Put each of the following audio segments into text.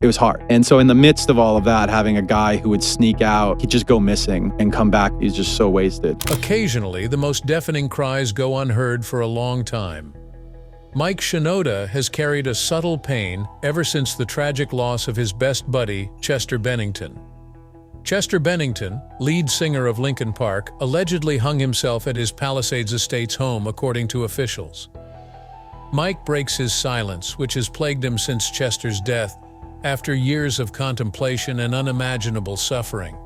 It was hard. And so in the midst of all of that, having a guy who would sneak out, he'd just go missing and come back, he's just so wasted. Occasionally, the most deafening cries go unheard for a long time. Mike Shinoda has carried a subtle pain ever since the tragic loss of his best buddy, Chester Bennington. Chester Bennington, lead singer of Linkin Park, allegedly hung himself at his Palisades Estates home, according to officials. Mike breaks his silence, which has plagued him since Chester's death, after years of contemplation and unimaginable suffering.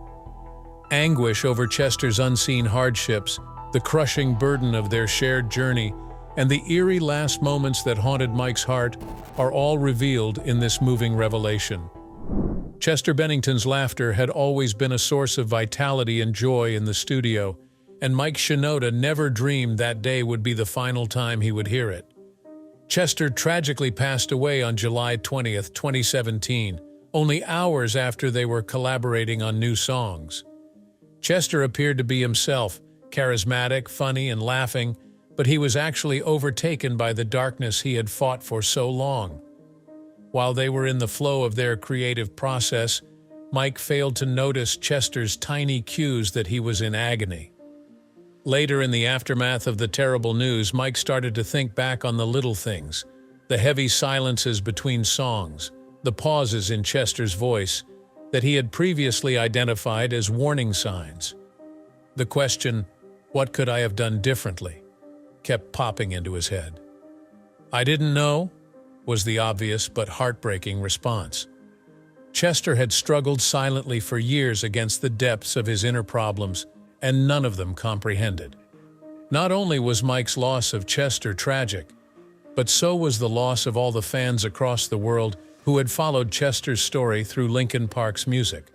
Anguish over Chester's unseen hardships, the crushing burden of their shared journey, and the eerie last moments that haunted Mike's heart are all revealed in this moving revelation. Chester Bennington's laughter had always been a source of vitality and joy in the studio, and Mike Shinoda never dreamed that day would be the final time he would hear it. Chester tragically passed away on July 20th, 2017, only hours after they were collaborating on new songs. Chester appeared to be himself, charismatic, funny, and laughing, but he was actually overtaken by the darkness he had fought for so long. While they were in the flow of their creative process, Mike failed to notice Chester's tiny cues that he was in agony. Later in the aftermath of the terrible news, Mike started to think back on the little things, the heavy silences between songs, the pauses in Chester's voice that he had previously identified as warning signs. The question, "What could I have done differently?" kept popping into his head. "I didn't know," was the obvious but heartbreaking response. Chester had struggled silently for years against the depths of his inner problems, and none of them comprehended. Not only was Mike's loss of Chester tragic, but so was the loss of all the fans across the world who had followed Chester's story through Linkin Park's music.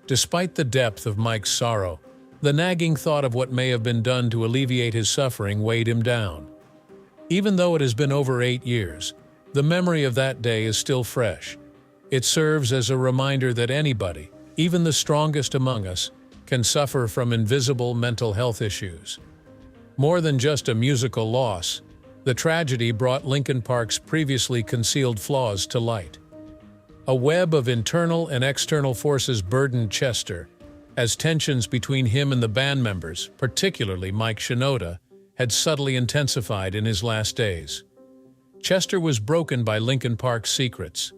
Despite the depth of Mike's sorrow, the nagging thought of what may have been done to alleviate his suffering weighed him down. Even though it has been over 8 years, the memory of that day is still fresh. It serves as a reminder that anybody, even the strongest among us, can suffer from invisible mental health issues. More than just a musical loss, the tragedy brought Linkin Park's previously concealed flaws to light. A web of internal and external forces burdened Chester, as tensions between him and the band members, particularly Mike Shinoda, had subtly intensified in his last days. Chester was broken by Linkin Park's secrets.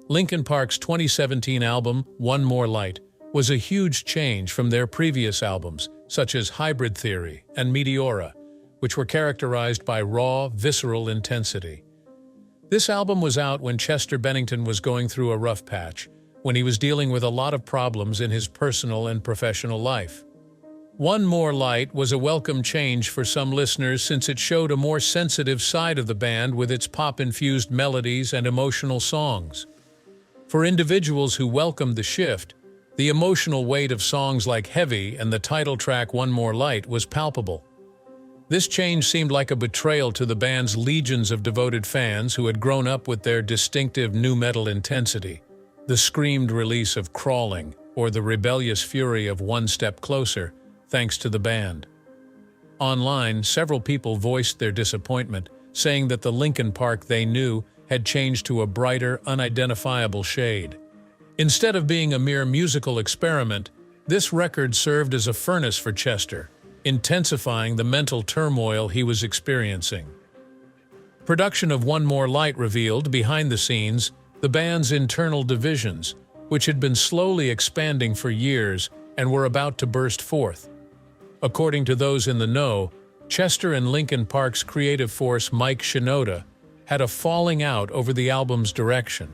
Linkin Park's 2017 album, One More Light, was a huge change from their previous albums, such as Hybrid Theory and Meteora, which were characterized by raw, visceral intensity. This album was out when Chester Bennington was going through a rough patch, when he was dealing with a lot of problems in his personal and professional life. One More Light was a welcome change for some listeners since it showed a more sensitive side of the band with its pop-infused melodies and emotional songs. For individuals who welcomed the shift, the emotional weight of songs like Heavy and the title track One More Light was palpable. This change seemed like a betrayal to the band's legions of devoted fans who had grown up with their distinctive nu metal intensity, the screamed release of Crawling or the rebellious fury of One Step Closer, thanks to the band. Online, several people voiced their disappointment, saying that the Linkin Park they knew had changed to a brighter, unidentifiable shade. Instead of being a mere musical experiment, this record served as a furnace for Chester, intensifying the mental turmoil he was experiencing. Production of One More Light revealed, behind the scenes, the band's internal divisions, which had been slowly expanding for years and were about to burst forth. According to those in the know, Chester and Linkin Park's creative force Mike Shinoda had a falling out over the album's direction.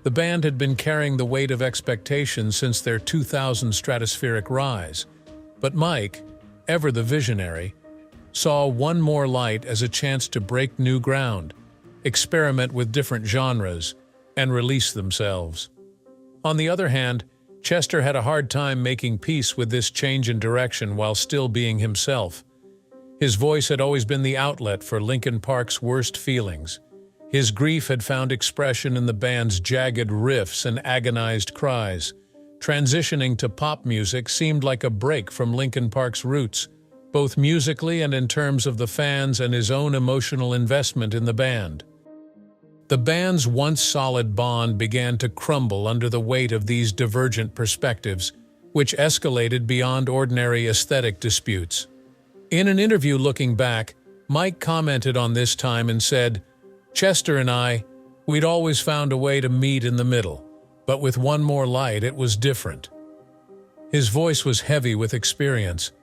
The band had been carrying the weight of expectation since their 2000 stratospheric rise, but Mike, ever the visionary, saw One More Light as a chance to break new ground, experiment with different genres, and release themselves. On the other hand, Chester had a hard time making peace with this change in direction while still being himself. His voice had always been the outlet for Linkin Park's worst feelings. His grief had found expression in the band's jagged riffs and agonized cries. Transitioning to pop music seemed like a break from Linkin Park's roots, both musically and in terms of the fans and his own emotional investment in the band. The band's once solid bond began to crumble under the weight of these divergent perspectives, which escalated beyond ordinary aesthetic disputes. In an interview looking back, Mike commented on this time and said, "Chester and we'd always found a way to meet in the middle, but with One More Light it was different." His voice was heavy with experience.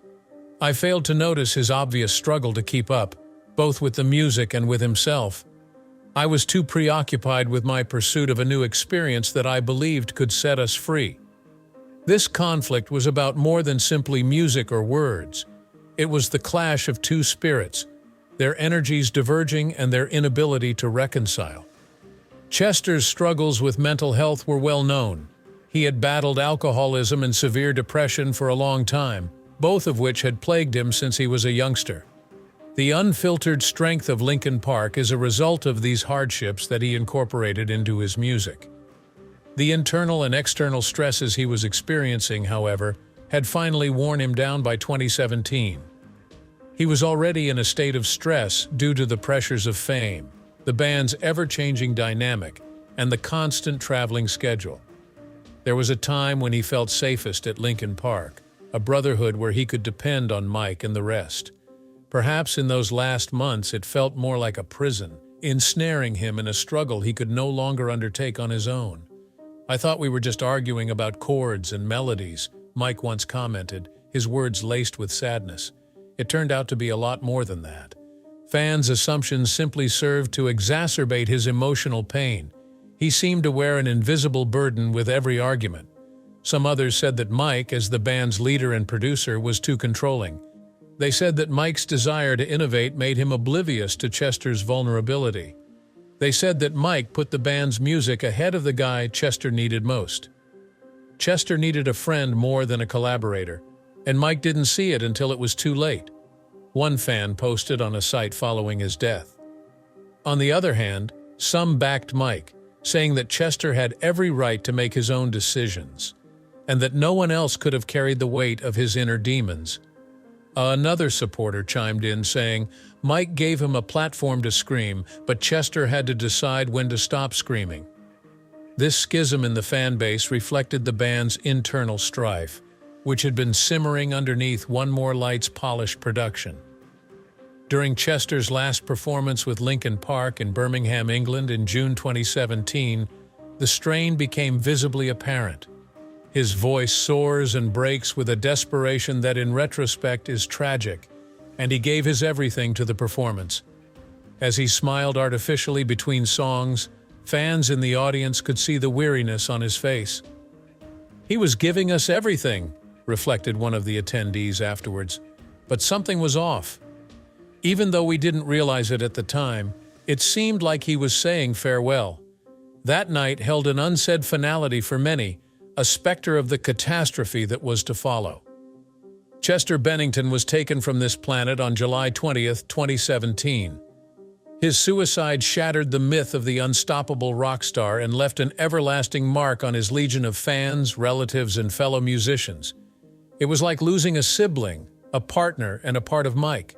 I failed to notice his obvious struggle to keep up, both with the music and with himself. I was too preoccupied with my pursuit of a new experience that I believed could set us free. This conflict was about more than simply music or words. It was the clash of two spirits, their energies diverging and their inability to reconcile. Chester's struggles with mental health were well known. He had battled alcoholism and severe depression for a long time, both of which had plagued him since he was a youngster. The unfiltered strength of Linkin Park is a result of these hardships that he incorporated into his music. The internal and external stresses he was experiencing, however, had finally worn him down by 2017. He was already in a state of stress due to the pressures of fame, the band's ever-changing dynamic, and the constant traveling schedule. There was a time when he felt safest at Linkin Park, a brotherhood where he could depend on Mike and the rest. Perhaps in those last months it felt more like a prison, ensnaring him in a struggle he could no longer undertake on his own. "I thought we were just arguing about chords and melodies," Mike once commented, his words laced with sadness. It turned out to be a lot more than that. Fans' assumptions simply served to exacerbate his emotional pain. He seemed to wear an invisible burden with every argument. Some others said that Mike, as the band's leader and producer, was too controlling. They said that Mike's desire to innovate made him oblivious to Chester's vulnerability. They said that Mike put the band's music ahead of the guy Chester needed most. Chester needed a friend more than a collaborator, and Mike didn't see it until it was too late. One fan posted on a site following his death. On the other hand, some backed Mike, saying that Chester had every right to make his own decisions, and that no one else could have carried the weight of his inner demons. Another supporter chimed in saying, "Mike gave him a platform to scream, but Chester had to decide when to stop screaming." This schism in the fan base reflected the band's internal strife, which had been simmering underneath One More Light's polished production. During Chester's last performance with Linkin Park in Birmingham, England in June 2017, the strain became visibly apparent. His voice soars and breaks with a desperation that in retrospect is tragic, and he gave his everything to the performance. As he smiled artificially between songs, fans in the audience could see the weariness on his face. "He was giving us everything," reflected one of the attendees afterwards, "but something was off. Even though we didn't realize it at the time, it seemed like he was saying farewell." That night held an unsaid finality for many, a specter of the catastrophe that was to follow. Chester Bennington was taken from this planet on July 20th, 2017. His suicide shattered the myth of the unstoppable rock star and left an everlasting mark on his legion of fans, relatives, and fellow musicians. It was like losing a sibling, a partner, and a part of Mike.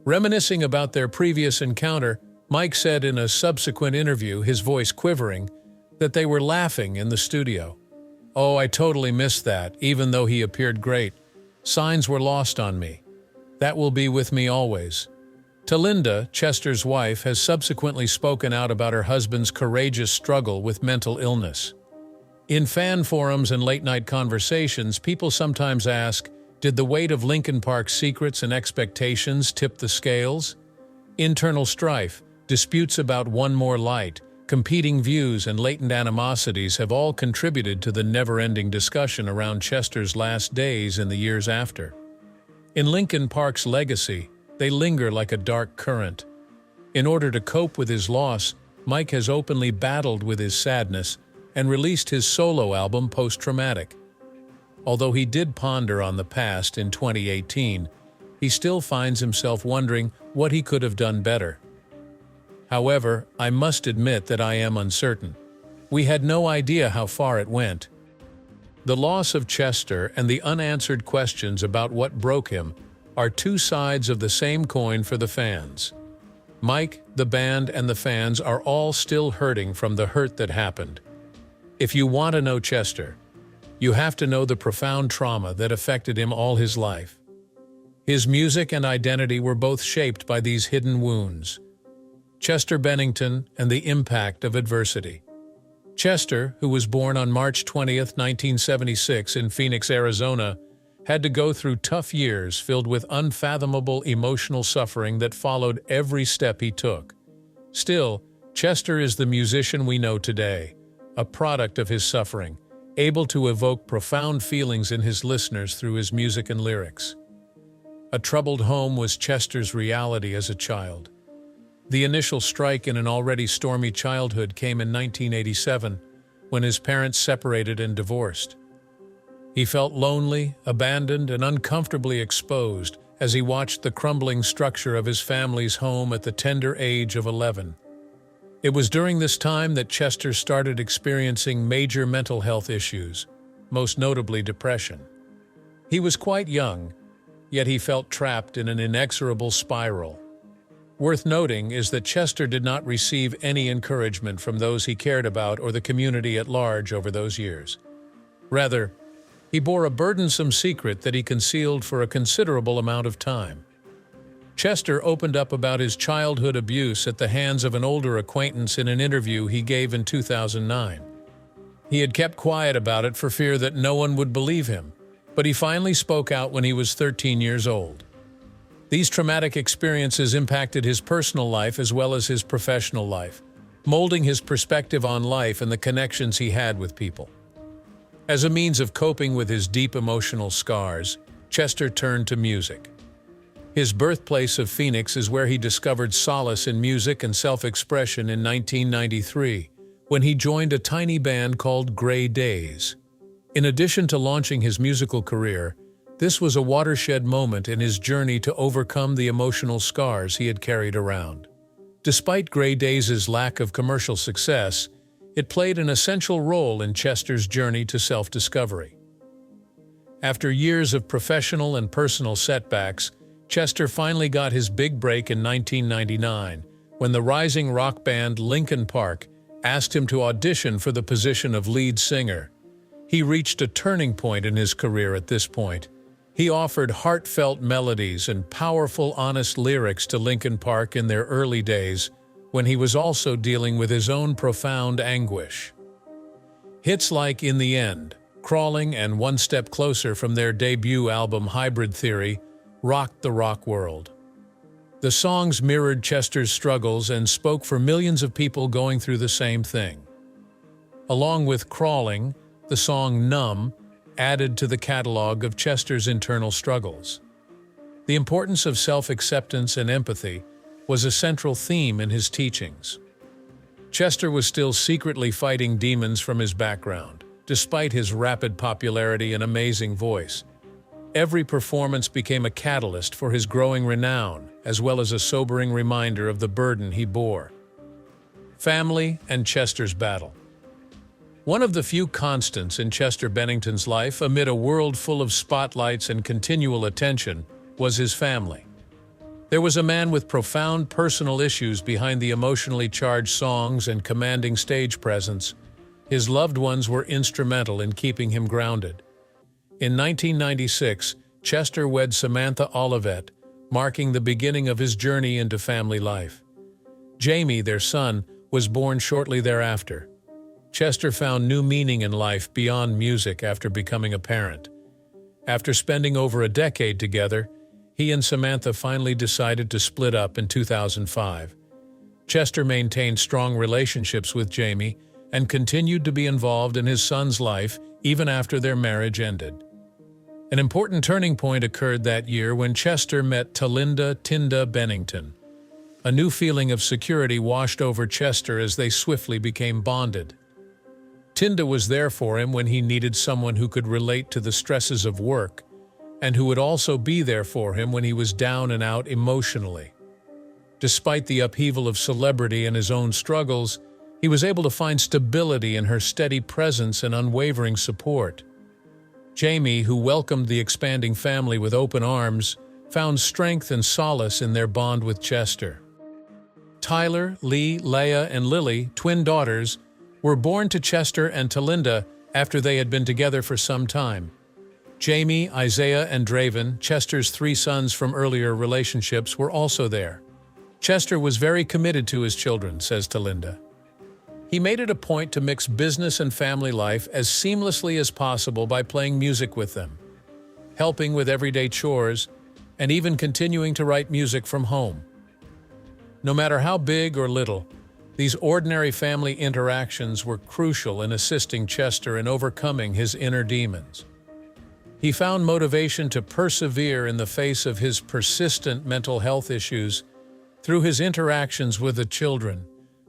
Reminiscing about their previous encounter, Mike said in a subsequent interview, his voice quivering, that they were laughing in the studio. "Oh, I totally missed that, even though he appeared great. Signs were lost on me. That will be with me always." Linda, Chester's wife, has subsequently spoken out about her husband's courageous struggle with mental illness. In fan forums and late-night conversations, people sometimes ask, did the weight of Linkin Park's secrets and expectations tip the scales? Internal strife, disputes about One More Light, competing views, and latent animosities have all contributed to the never-ending discussion around Chester's last days and the years after. In Linkin Park's legacy, they linger like a dark current. In order to cope with his loss, Mike has openly battled with his sadness and released his solo album Post-Traumatic. Although he did ponder on the past in 2018, he still finds himself wondering what he could have done better. However, I must admit that I am uncertain. We had no idea how far it went. The loss of Chester and the unanswered questions about what broke him are two sides of the same coin for the fans. Mike, the band, and the fans are all still hurting from the hurt that happened. If you want to know Chester, you have to know the profound trauma that affected him all his life. His music and identity were both shaped by these hidden wounds. Chester Bennington and the impact of adversity. Chester, who was born on March 20, 1976 in Phoenix, Arizona, had to go through tough years filled with unfathomable emotional suffering that followed every step he took. Still, Chester is the musician we know today, a product of his suffering, able to evoke profound feelings in his listeners through his music and lyrics. A troubled home was Chester's reality as a child. The initial strike in an already stormy childhood came in 1987, when his parents separated and divorced. He felt lonely, abandoned, and uncomfortably exposed as he watched the crumbling structure of his family's home at the tender age of 11. It was during this time that Chester started experiencing major mental health issues, most notably depression. He was quite young, yet he felt trapped in an inexorable spiral. Worth noting is that Chester did not receive any encouragement from those he cared about or the community at large over those years. Rather, he bore a burdensome secret that he concealed for a considerable amount of time. Chester opened up about his childhood abuse at the hands of an older acquaintance in an interview he gave in 2009. He had kept quiet about it for fear that no one would believe him, but he finally spoke out when he was 13 years old. These traumatic experiences impacted his personal life as well as his professional life, molding his perspective on life and the connections he had with people. As a means of coping with his deep emotional scars, Chester turned to music. His birthplace of Phoenix is where he discovered solace in music and self-expression in 1993, when he joined a tiny band called Gray Days. In addition to launching his musical career, this was a watershed moment in his journey to overcome the emotional scars he had carried around. Despite Gray Days' lack of commercial success, it played an essential role in Chester's journey to self-discovery. After years of professional and personal setbacks, Chester finally got his big break in 1999, when the rising rock band Linkin Park asked him to audition for the position of lead singer. He reached a turning point in his career at this point. He offered heartfelt melodies and powerful, honest lyrics to Linkin Park in their early days, when he was also dealing with his own profound anguish. Hits like In the End, Crawling, and One Step Closer from their debut album Hybrid Theory rocked the rock world. The songs mirrored Chester's struggles and spoke for millions of people going through the same thing. Along with Crawling, the song Numb added to the catalog of Chester's internal struggles. The importance of self-acceptance and empathy was a central theme in his teachings. Chester was still secretly fighting demons from his background, despite his rapid popularity and amazing voice. Every performance became a catalyst for his growing renown, as well as a sobering reminder of the burden he bore. Family and Chester's battle. One of the few constants in Chester Bennington's life amid a world full of spotlights and continual attention was his family. There was a man with profound personal issues behind the emotionally charged songs and commanding stage presence. His loved ones were instrumental in keeping him grounded. In 1996, Chester wed Samantha Olivet, marking the beginning of his journey into family life. Jamie, their son, was born shortly thereafter. Chester found new meaning in life beyond music after becoming a parent. After spending over a decade together, he and Samantha finally decided to split up in 2005. Chester maintained strong relationships with Jamie and continued to be involved in his son's life even after their marriage ended. An important turning point occurred that year when Chester met Tinda Bennington. A new feeling of security washed over Chester as they swiftly became bonded. Tinda was there for him when he needed someone who could relate to the stresses of work, and who would also be there for him when he was down and out emotionally. Despite the upheaval of celebrity and his own struggles, he was able to find stability in her steady presence and unwavering support. Jamie, who welcomed the expanding family with open arms, found strength and solace in their bond with Chester. Tyler, Lee, Leah, and Lily, twin daughters, were born to Chester and to Linda after they had been together for some time. Jamie, Isaiah, and Draven, Chester's 3 sons from earlier relationships, were also there. Chester was very committed to his children, says Linda. He made it a point to mix business and family life as seamlessly as possible by playing music with them, helping with everyday chores, and even continuing to write music from home. No matter how big or little, these ordinary family interactions were crucial in assisting Chester in overcoming his inner demons. He found motivation to persevere in the face of his persistent mental health issues through his interactions with the children,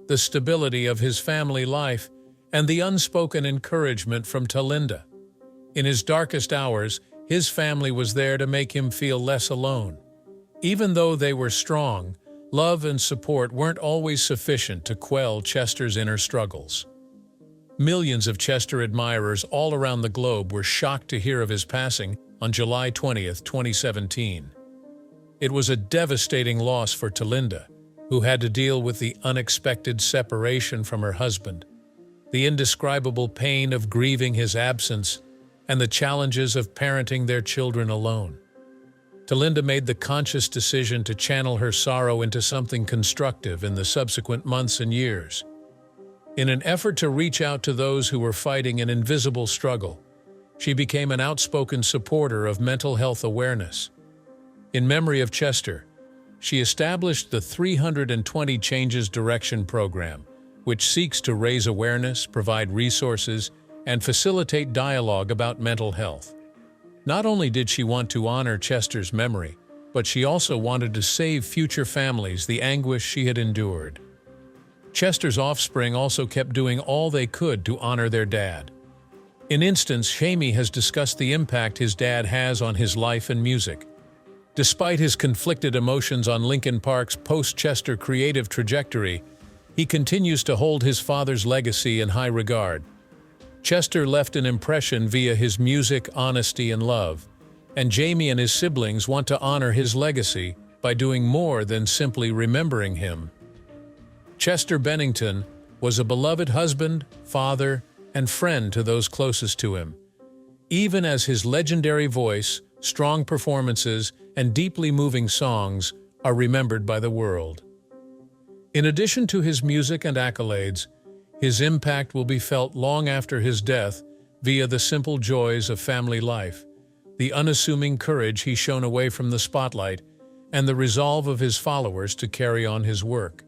the stability of his family life, and the unspoken encouragement from Linda. In his darkest hours, his family was there to make him feel less alone. Even though they were strong, love and support weren't always sufficient to quell Chester's inner struggles. Millions of Chester admirers all around the globe were shocked to hear of his passing on July 20th, 2017. It was a devastating loss for Linda, who had to deal with the unexpected separation from her husband, the indescribable pain of grieving his absence, and the challenges of parenting their children alone. Linda made the conscious decision to channel her sorrow into something constructive in the subsequent months and years. In an effort to reach out to those who were fighting an invisible struggle, she became an outspoken supporter of mental health awareness. In memory of Chester, she established the 320 Changes Direction program, which seeks to raise awareness, provide resources, and facilitate dialogue about mental health. Not only did she want to honor Chester's memory, but she also wanted to save future families the anguish she had endured. Chester's offspring also kept doing all they could to honor their dad. In instance, Jamie has discussed the impact his dad has on his life and music. Despite his conflicted emotions on Linkin Park's post-Chester creative trajectory, he continues to hold his father's legacy in high regard. Chester left an impression via his music, honesty, and love, and Jamie and his siblings want to honor his legacy by doing more than simply remembering him. Chester Bennington was a beloved husband, father, and friend to those closest to him, even as his legendary voice, strong performances, and deeply moving songs are remembered by the world. In addition to his music and accolades, his impact will be felt long after his death via the simple joys of family life, the unassuming courage he shone away from the spotlight, and the resolve of his followers to carry on his work.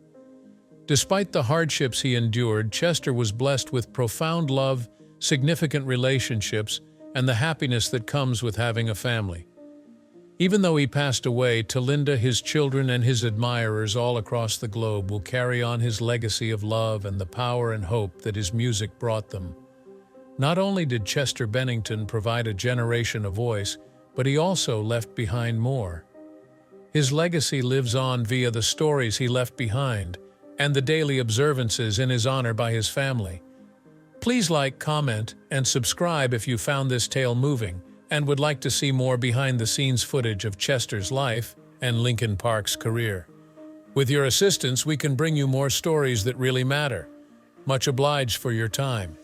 Despite the hardships he endured, Chester was blessed with profound love, significant relationships, and the happiness that comes with having a family. Even though he passed away, Linda, his children, and his admirers all across the globe will carry on his legacy of love and the power and hope that his music brought them. Not only did Chester Bennington provide a generation a voice, but he also left behind more. His legacy lives on via the stories he left behind and the daily observances in his honor by his family. Please like, comment, and subscribe if you found this tale moving and would like to see more behind-the-scenes footage of Chester's life and Linkin Park's career. With your assistance, we can bring you more stories that really matter. Much obliged for your time.